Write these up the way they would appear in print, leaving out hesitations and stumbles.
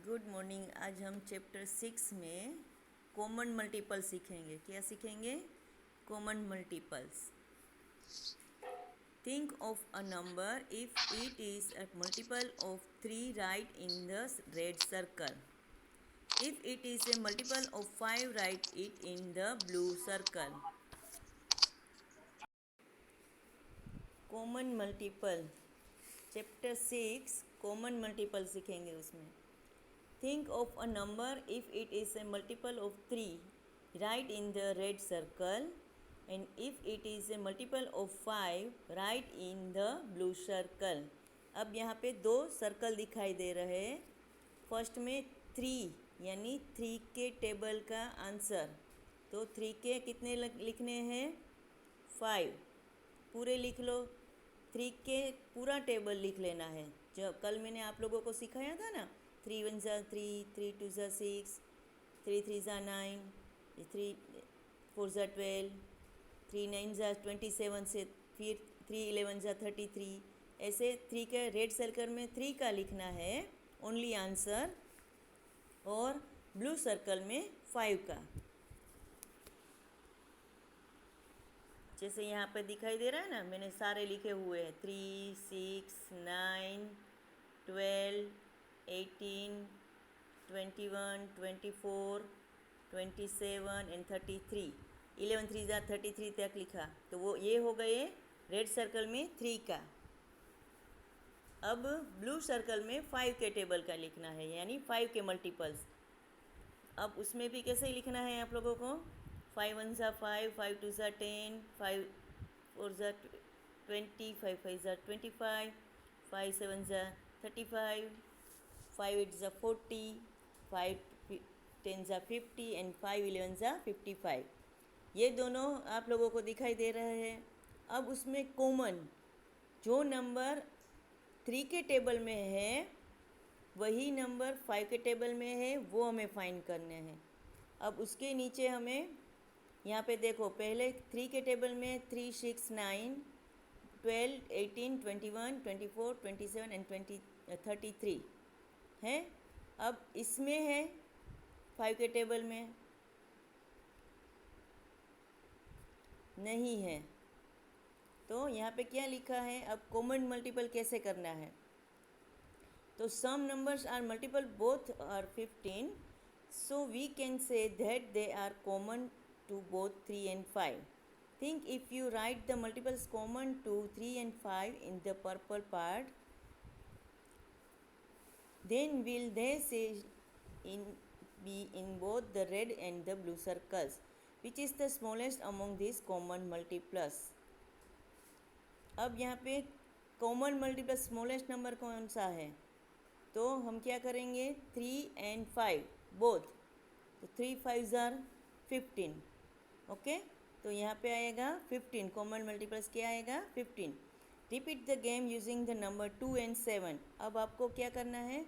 Good morning. आज हम chapter 6 में कॉमन मल्टीपल सीखेंगे। क्या सीखेंगे? Common multiples. Think of a number if it is a multiple of 3, right in the red circle. If it is a multiple of 5, write it in the blue circle. Common multiple chapter 6 common multiple सीखेंगे। उसमें think of a number if it is a multiple of 3, write in the red circle, and if it is a multiple of 5, write in the blue circle. अब यहाँ पे दो circle दिखाई दे रहे हैं। First में 3 यानी 3 के टेबल का आंसर, तो 3 के कितने लिखने हैं? 5 पूरे लिख लो। 3 के पूरा टेबल लिख लेना है। जो कल मैंने आप लोगों को सिखाया था ना, 3 1 ज़ा 3, 3 2 ज़ा 6, 3 3 ज़ा 9, 3 4 ज़ा 12, 3 9 ज़ा 27 से फिर 3 11 ज़ा 33। ऐसे 3 के रेड सर्कल में 3 का लिखना है ओनली आंसर, और ब्लू सर्कल में 5 का। जैसे यहाँ पे दिखाई दे रहा है ना, मैंने सारे लिखे हुए हैं। 3 6 9 12 18 21 24 27 एंड 33। 11 3 ज़ा 33 तक लिखा, तो वो ये हो गए रेड सर्कल में 3 का। अब ब्लू सर्कल में 5 के टेबल का लिखना है, यानी 5 के मल्टीपल्स। अब उसमें भी कैसे लिखना है आप लोगों को? 5 1 ज़ा 5, 5 2 ज़ा 10, 5 4 ज़ा 20, 5 5 ज़ा 25, 5 7 ज़ा 35, 5 8 ज़ा 40, 5 10 ज़ा 50 एंड 5 11 ज़ा 55। ये दोनों आप लोगों को दिखाई दे रहे हैं। अब उसमें कॉमन जो नंबर 3 के टेबल में है वही नंबर 5 के टेबल में है, वो हमें फाइंड करने हैं। अब उसके नीचे हमें यहाँ पे देखो, पहले 3 के टेबल में 3 6 9 12 18 21 24 27 एंड 33 है। अब इसमें है 5 के टेबल में नहीं है, तो यहाँ पे क्या लिखा है? अब कॉमन मल्टीपल कैसे करना है? तो some numbers are multiple both are 15, so we can say that they are common to both 3 and 5. Think if you write the multiples common to 3 and 5 in the purple part, then will they say be in both the red and the blue circles? Which is the smallest among these common multiplus? अब यहाँ पे common multiplies smallest number कौन सा है? तो हम क्या करेंगे? 3 and 5 बोथ, तो 3 5 ज़ार 15। ओके, तो यहाँ पे आएगा 15। कॉमन मल्टीप्लस क्या आएगा? 15। Repeat the game using the number 2 and 7। अब आपको क्या करना है?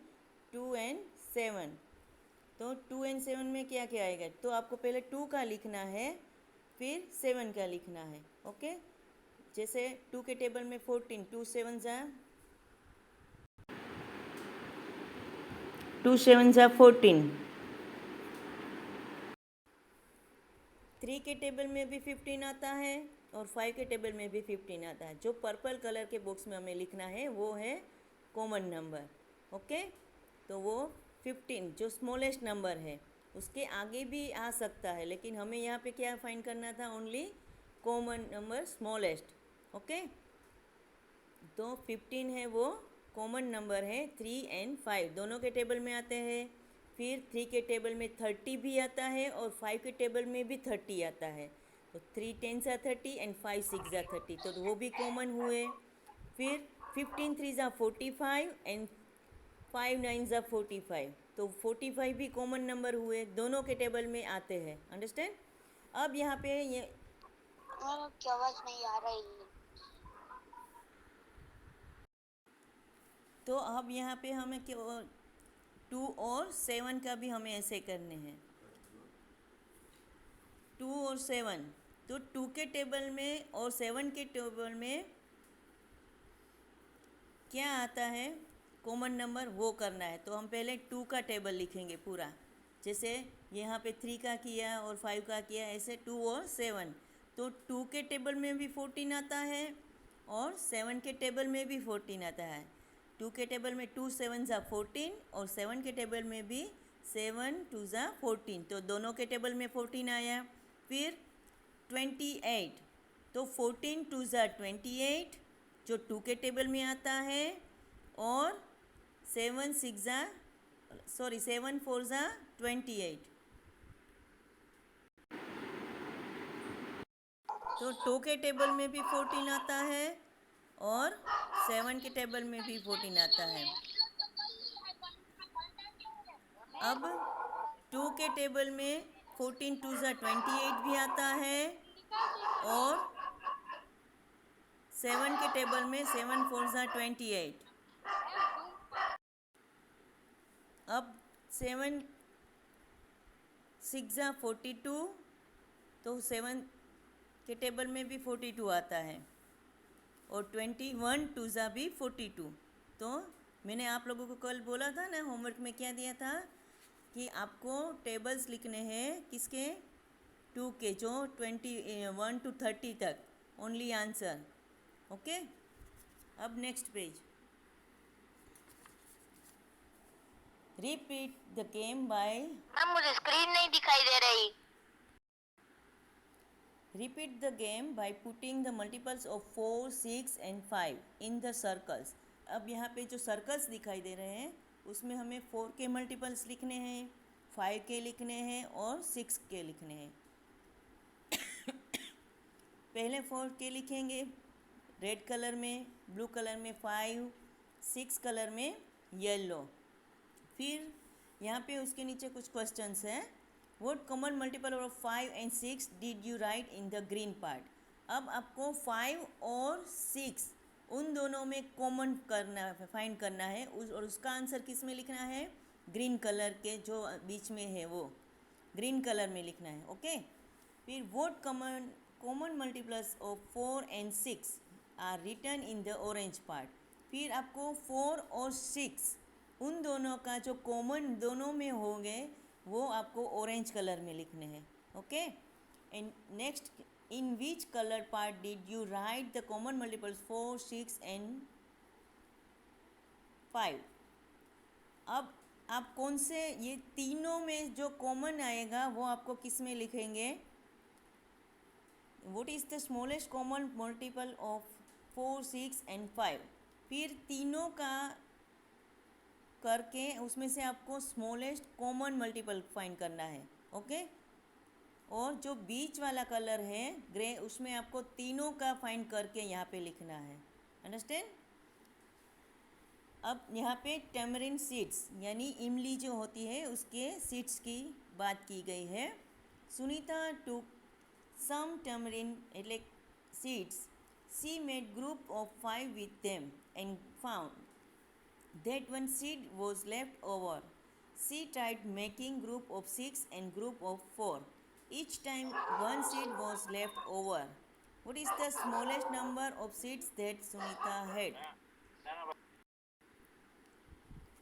2 and 7। तो 2 and 7 में क्या क्या आएगा? तो आपको पहले 2 का लिखना है, फिर 7 का लिखना है। ओके, जैसे 2 के टेबल में 14, 2 7 ज़ा 2 7 ज़ा 14। 3 के टेबल में भी 15 आता है और 5 के टेबल में भी 15 आता है। जो पर्पल कलर के बॉक्स में हमें लिखना है वो है कॉमन नंबर। ओके, तो वो 15 जो स्मॉलेस्ट नंबर है, उसके आगे भी आ सकता है, लेकिन हमें यहाँ पे क्या फाइंड करना था? Only common number smallest. Okay, तो 15 है वो कॉमन नंबर है। 3 and 5 दोनों के टेबल में आते हैं। फिर 3 के टेबल में 30 भी आता है और 5 के टेबल में भी 30 आता है। तो 3 10 ज़ा 30 एंड 5 6 ज़ा 30, तो वो भी कॉमन हुए। फिर 15 3 ज़ा 45 एंड 5 9 ज़ा 45, तो 45 भी कॉमन नंबर हुए, दोनों के टेबल में आते हैं। अंडरस्टैंड? अब यहाँ पे ये की आवाज नहीं आ रही है। तो अब यहाँ पे हमें 2 और 7 का भी हमें ऐसे करने हैं। 2 और 7, तो 2 के टेबल में और 7 के टेबल में क्या आता है? कॉमन नंबर वो करना है। तो हम पहले 2 का टेबल लिखेंगे पूरा, जैसे यहाँ पे 3 का किया और 5 का किया, ऐसे 2 और 7। तो 2 के टेबल में भी 14 आता है और 7 के टेबल में भी 14 आता है। 2 के टेबल में 2 7 ज़ा 14 और 7 के टेबल में भी 7 2 ज़ा 14, तो दोनों के टेबल में 14 आया। फिर 28, तो 14 2 ज़ा 28 जो 2 के टेबल में आता है, और 7 4 ज़ा 28, तो 2 के टेबल में भी 14 आता है और 7 के टेबल में भी 14 आता है। अब 2 के टेबल में 14 2 ज़ा 28 भी आता है और 7 के टेबल में 7 4 ज़ा 28। अब 7 6 ज़ा 42, तो 7 के टेबल में भी 42 आता है और 21 2 ज़ा भी 42। तो मैंने आप लोगों को कल बोला था ना, होमवर्क में क्या दिया था कि आपको टेबल्स लिखने हैं किसके, 2 के, जो 21 to 30 तक, ओनली आंसर। ओके, अब next page. Repeat the game bye, ma'am मुझे स्क्रीन नहीं दिखाई दे रही। repeat the game by putting the multiples of 4 6 and 5 in the circles। अब यहाँ पे जो सर्कल्स दिखाई दे रहे हैं उसमें हमें 4 के मल्टीपल्स लिखने हैं, 5 के लिखने हैं और 6 के लिखने हैं। पहले 4 के लिखेंगे रेड कलर में, ब्लू कलर में 5, 6 कलर में येलो। फिर यहाँ पे उसके नीचे कुछ क्वेश्चंस हैं। What common multiple of 5 and 6 did you write in the green part? अब आपको 5 और 6 उन दोनों में कॉमन करना, फाइंड करना है और उसका आंसर किस में लिखना है, ग्रीन कलर के जो बीच में है वो ग्रीन कलर में लिखना है। ओके, फिर what common multiples of 4 and 6 are written in the orange part? फिर आपको 4 और 6 उन दोनों का जो कॉमन दोनों में होंगे वो आपको ऑरेंज कलर में लिखने हैं। Okay, and next, in which colour part did you right the common multiples 4 6 and 5? अब आप कौन से ये तीनों में जो कॉमन आएगा वो आपको किस में लिखेंगे, what is the smallest common multiple of 4 6 and 5? फिर तीनों का करके उसमें से आपको स्मॉलेस्ट कॉमन मल्टीपल फाइंड करना है। ओके, और जो बीच वाला कलर है ग्रे, उसमें आपको तीनों का फाइंड करके यहाँ पे लिखना है। अंडरस्टैंड? अब यहाँ पे टेमरिन सीड्स यानी इमली जो होती है उसके सीड्स की बात की गई है। Sunita took some tamarind seeds, she made group of 5 with them and found that one seed was left over. She tried making group of 6 and group of 4. Each time one seed was left over. What is the smallest number of seeds that Sunita had?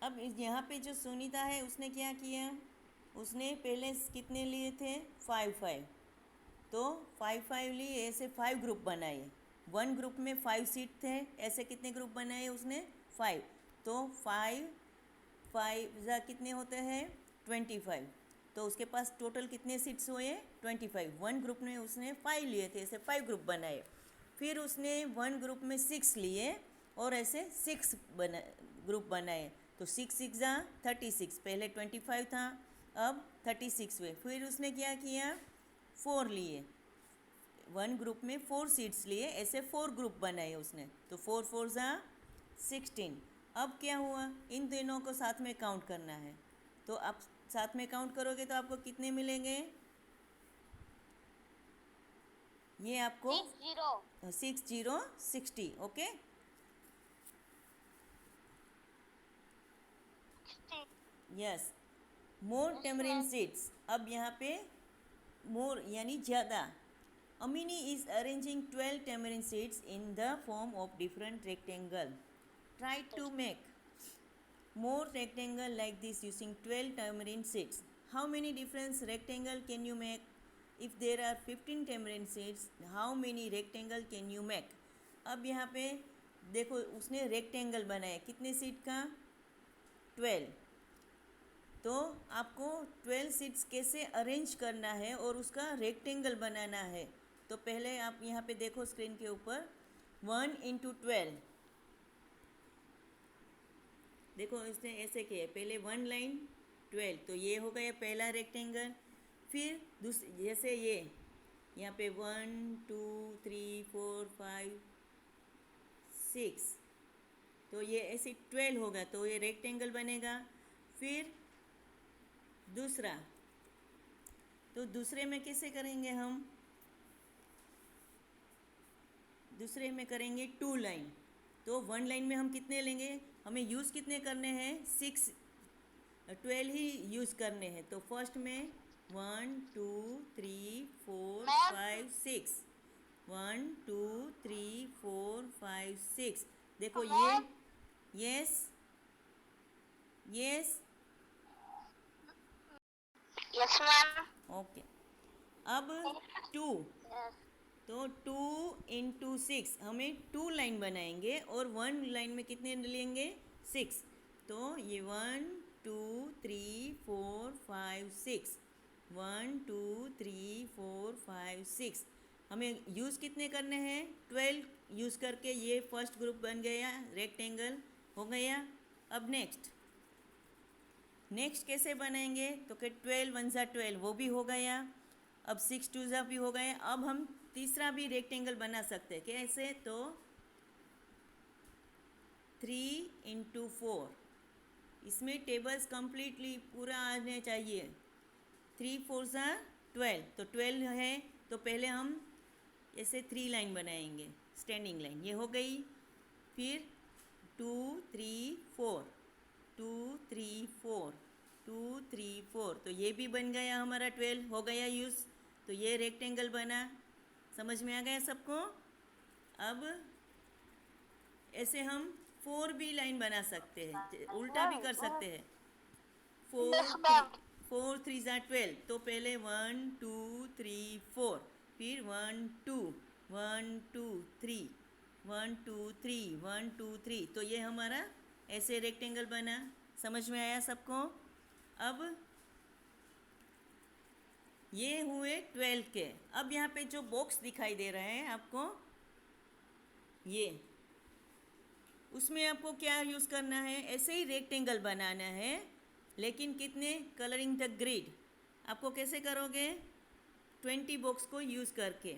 अब यहाँ पे जो सुनीता है उसने क्या किया, उसने पहले कितने लिए थे, 5 5, तो 5 5 लिए, ऐसे 5 ग्रुप बनाए। वन ग्रुप में 5 सीट थे, ऐसे कितने ग्रुप बनाए उसने, 5। तो 5 5 ज़ा कितने होते हैं, 25। तो उसके पास टोटल कितने सीट्स हुए, 25। वन ग्रुप में उसने 5 लिए थे, ऐसे 5 ग्रुप बनाए। फिर उसने वन ग्रुप में 6 लिए और ऐसे 6 ग्रुप बनाए। तो 6 6 ज़ा 36, पहले 25 था अब 36 हुए। फिर उसने क्या किया, 4 लिए, वन ग्रुप में 4 सीट्स लिए, ऐसे 4 ग्रुप बनाए उसने। तो 4 4 ज़ा 16। अब क्या हुआ, इन दोनों को साथ में काउंट करना है। तो आप साथ में काउंट करोगे तो आपको कितने मिलेंगे, ये आपको 6 0 60। ओके, यस, मोर टेमरिन सीड्स। अब यहाँ पे मोर यानी ज़्यादा। Amini is arranging 12 tamarind seeds in the form of different rectangle. Try to make more rectangle like this using 12 tamarind seeds. How many different rectangle can you make? If there are 15 tamarind seeds, how many rectangle can you make? अब यहाँ पे देखो उसने rectangle बनाया कितने seat का 12. तो आपको 12 सीट्स कैसे अरेंज करना है और उसका रेक्टेंगल बनाना है. तो पहले आप यहाँ पे देखो स्क्रीन के ऊपर 1 × 12. देखो इसने ऐसे किया, पहले 1 लाइन 12, तो ये हो गया पहला रेक्टेंगल. फिर जैसे ये यहाँ पे 1 2 3 4 5 6, तो ये ऐसे 12 होगा, तो ये रेक्टेंगल बनेगा. फिर दूसरा, तो दूसरे में कैसे करेंगे हम? दूसरे में करेंगे 2 लाइन. तो 1 लाइन में हम कितने लेंगे? हमें यूज़ कितने करने हैं? 12 ही यूज़ करने हैं. तो फर्स्ट में 1 2 3 4 5 6, 1 2 3 4 5 6. देखो ये yes yes yes ma'am. Okay. अब 2, तो 2 × 6 हमें 2 लाइन बनाएंगे और 1 लाइन में कितने लेंगे? 6. तो ये 1 2 3 4 5 6, 1 2 3 4 5 6. हमें यूज़ कितने करने हैं? 12 यूज़ करके ये फर्स्ट ग्रुप बन गया, रेक्टेंगल हो गया. अब नेक्स्ट कैसे बनाएंगे? तो कि 12 1 × 12 वो भी हो गया. अब 6 2 ज़ा भी हो गए. अब हम तीसरा भी रेक्टेंगल बना सकते हैं. कैसे? तो 3 × 4. इसमें टेबल्स कंप्लीटली पूरा आने चाहिए. 3 4 ज़ा 12, तो 12 है. तो पहले हम ऐसे 3 लाइन बनाएंगे, स्टैंडिंग लाइन, ये हो गई. फिर 2 3 4, 2 3 4, 2 3 4, तो ये भी बन गया हमारा 12 हो गया यूज़. तो ये रेक्टेंगल बना. समझ में आ गया सबको? अब ऐसे हम 4 भी लाइन बना सकते हैं, उल्टा भी कर सकते हैं. 4 3 ज़ा 12, तो पहले 1 2 3 4, फिर 1 2 1 2 3 1 2 3 1 2 3. तो ये हमारा ऐसे रेक्टेंगल बना. समझ में आया सबको? अब ये हुए 12 के. अब यहाँ पे जो बॉक्स दिखाई दे रहे हैं आपको, ये उसमें आपको क्या यूज़ करना है? ऐसे ही रेक्टेंगल बनाना है, लेकिन कितने? Colouring the grid. आपको कैसे करोगे? 20 बॉक्स को यूज़ करके.